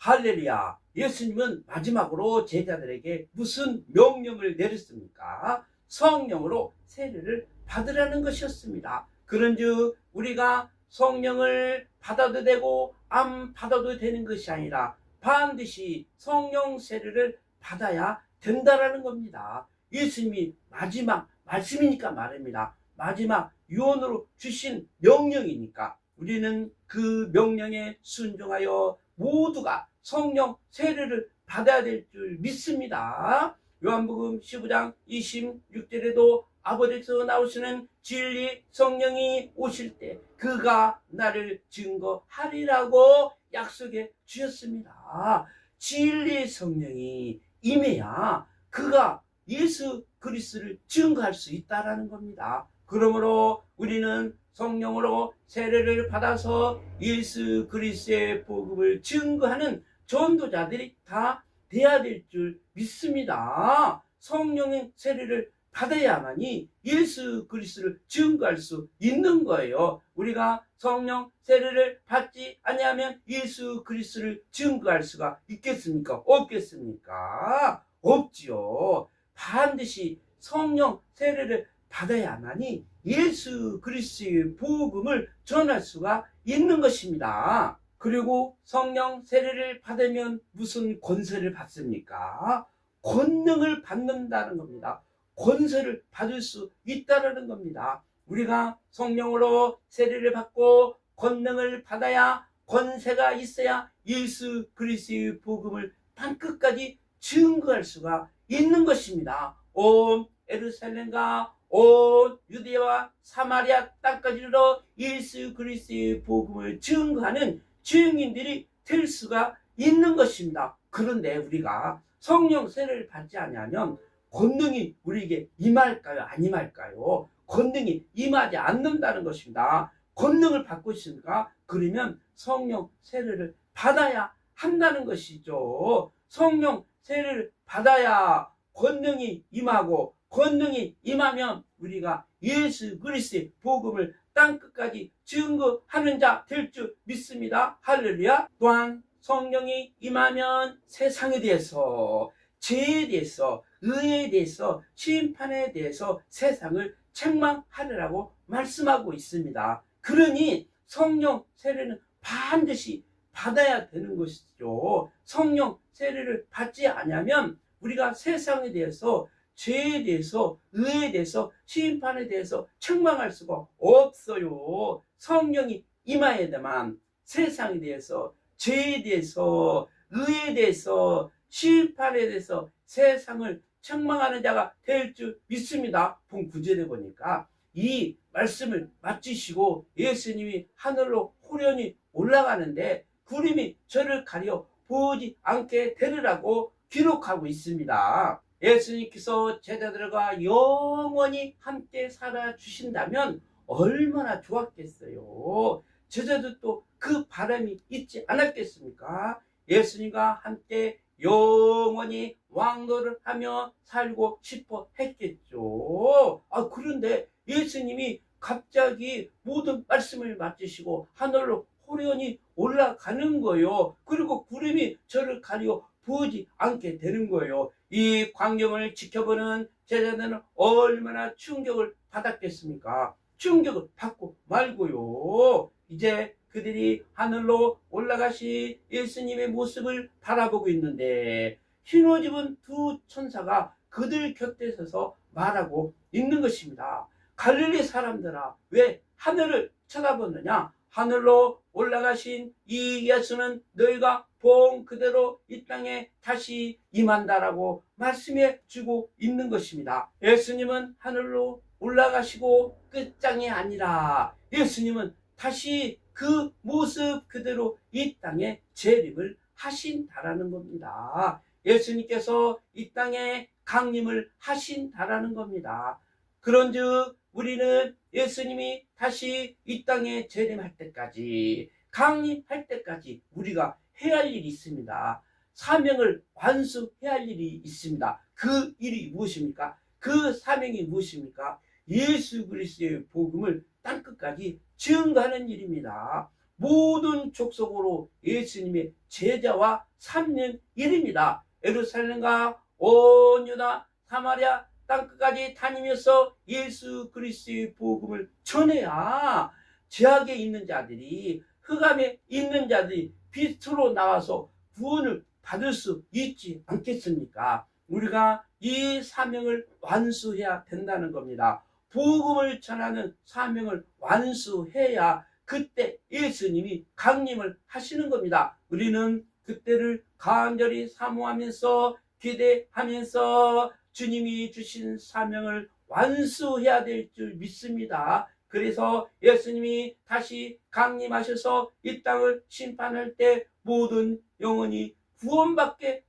할렐루야. 예수님은 마지막으로 제자들에게 무슨 명령을 내렸습니까? 성령으로 세례를 받으라는 것이었습니다. 그런즉 우리가 성령을 받아도 되고 안 받아도 되는 것이 아니라 반드시 성령 세례를 받아야 된다라는 겁니다. 예수님이 마지막 말씀이니까 말입니다. 마지막 유언으로 주신 명령이니까 우리는 그 명령에 순종하여 모두가 성령 세례를 받아야 될 줄 믿습니다. 요한복음 15장 26절에도 아버지에서 나오시는 진리 성령이 오실 때 그가 나를 증거하리라고 약속해 주셨습니다. 진리 성령이 임해야 그가 예수 그리스도를 증거할 수 있다라는 겁니다. 그러므로 우리는 성령으로 세례를 받아서 예수 그리스도의 복음을 증거하는 전도자들이 다 돼야 될 줄 믿습니다. 성령의 세례를 받아야만이 예수 그리스도를 증거할 수 있는 거예요. 우리가 성령 세례를 받지 아니하면 예수 그리스도를 증거할 수가 있겠습니까? 없겠습니까? 없지요. 반드시 성령 세례를 받아야만이 예수 그리스도의 복음을 전할 수가 있는 것입니다. 그리고 성령 세례를 받으면 무슨 권세를 받습니까? 권능을 받는다는 겁니다. 권세를 받을 수 있다는 겁니다. 우리가 성령으로 세례를 받고 권능을 받아야 권세가 있어야 예수 그리스도의 복음을 땅끝까지 증거할 수가 있는 것입니다. 온 예루살렘과 온 유대와 사마리아 땅까지 이르러 예수 그리스도의 복음을 증거하는 증인들이 될 수가 있는 것입니다. 그런데 우리가 성령 세례를 받지 않으면 권능이 우리에게 임할까요? 안 임할까요? 권능이 임하지 않는다는 것입니다. 권능을 받고 있으니까 그러면 성령 세례를 받아야 한다는 것이죠. 성령 세례를 받아야 권능이 임하고 권능이 임하면 우리가 예수 그리스도의 복음을 땅끝까지 증거하는 자 될 줄 믿습니다. 할렐루야. 또한 성령이 임하면 세상에 대해서 죄에 대해서 의에 대해서 심판에 대해서 세상을 책망하리라고 말씀하고 있습니다. 그러니 성령 세례는 반드시 받아야 되는 것이죠. 성령 세례를 받지 않으면 우리가 세상에 대해서 죄에 대해서 의에 대해서 심판에 대해서 책망할 수가 없어요. 성령이 임하야만 세상에 대해서 죄에 대해서 의에 대해서 심판에 대해서 세상을 책망하는 자가 될 줄 믿습니다. 본 9절에 보니까 이 말씀을 마치시고 예수님이 하늘로 호련히 올라가는데 구름이 저를 가려 보지 않게 되리라고 기록하고 있습니다. 예수님께서 제자들과 영원히 함께 살아주신다면 얼마나 좋았겠어요. 제자들도 그 바람이 있지 않았겠습니까? 예수님과 함께 영원히 왕노를 하며 살고 싶어 했겠죠. 그런데 예수님이 갑자기 모든 말씀을 마치시고 하늘로 호련히 올라가는 거예요. 그리고 구름이 저를 가려 보지 않게 되는 거예요. 이 광경을 지켜보는 제자들은 얼마나 충격을 받았겠습니까? 충격을 받고 말고요. 이제 그들이 하늘로 올라가신 예수님의 모습을 바라보고 있는데 흰 옷 입은 두 천사가 그들 곁에 서서 말하고 있는 것입니다. 갈릴리 사람들아, 왜 하늘을 쳐다보느냐? 하늘로 올라가신 이 예수는 너희가 본 그대로 이 땅에 다시 임한다라고 말씀해 주고 있는 것입니다. 예수님은 하늘로 올라가시고 끝장이 아니라 예수님은 다시 그 모습 그대로 이 땅에 재림을 하신다라는 겁니다. 예수님께서 이 땅에 강림을 하신다라는 겁니다. 그런즉 우리는 예수님이 다시 이 땅에 재림할 때까지 강림할 때까지 우리가 해야 할 일이 있습니다. 사명을 완수해야 할 일이 있습니다. 그 일이 무엇입니까? 그 사명이 무엇입니까? 예수 그리스도의 복음을 땅끝까지 증거하는 일입니다. 모든 족속으로 예수님의 제자와 삼는 일입니다. 예루살렘과 온 유다 사마리아 땅끝까지 다니면서 예수 그리스도의 복음을 전해야 죄악에 있는 자들이, 흑암에 있는 자들이 빛으로 나와서 구원을 받을 수 있지 않겠습니까? 우리가 이 사명을 완수해야 된다는 겁니다. 복음을 전하는 사명을 완수해야 그때 예수님이 강림을 하시는 겁니다. 우리는 그때를 간절히 사모하면서 기대하면서 주님이 주신 사명을 완수해야 될 줄 믿습니다. 그래서 예수님이 다시 강림하셔서 이 땅을 심판할 때 모든 영혼이 구원받게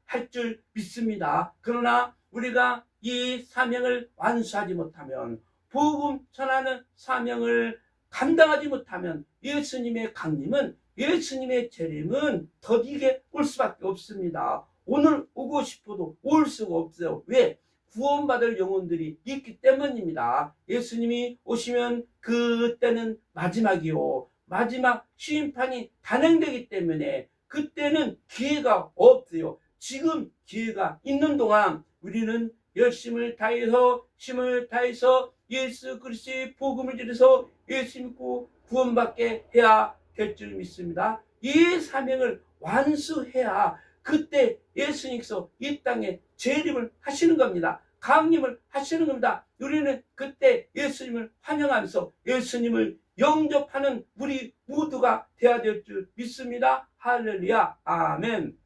할 줄 믿습니다. 그러나 우리가 이 사명을 완수하지 못하면, 복음 전하는 사명을 감당하지 못하면 예수님의 강림은, 예수님의 재림은 더디게 올 수밖에 없습니다. 오늘 오고 싶어도 올 수가 없어요. 왜? 구원받을 영혼들이 있기 때문입니다. 예수님이 오시면 그때는 마지막이요, 마지막 심판이 단행되기 때문에 그때는 기회가 없어요. 지금 기회가 있는 동안 우리는 열심을 다해서, 힘을 다해서 예수 그리스도의 복음을 전해서 예수 믿고 구원받게 해야 될 줄 믿습니다. 이 사명을 완수해야 그때 예수님께서 이 땅에 재림을 하시는 겁니다. 강림을 하시는 겁니다. 우리는 그때 예수님을 환영하면서 예수님을 영접하는 우리 모두가 되어야 될 줄 믿습니다. 할렐루야, 아멘.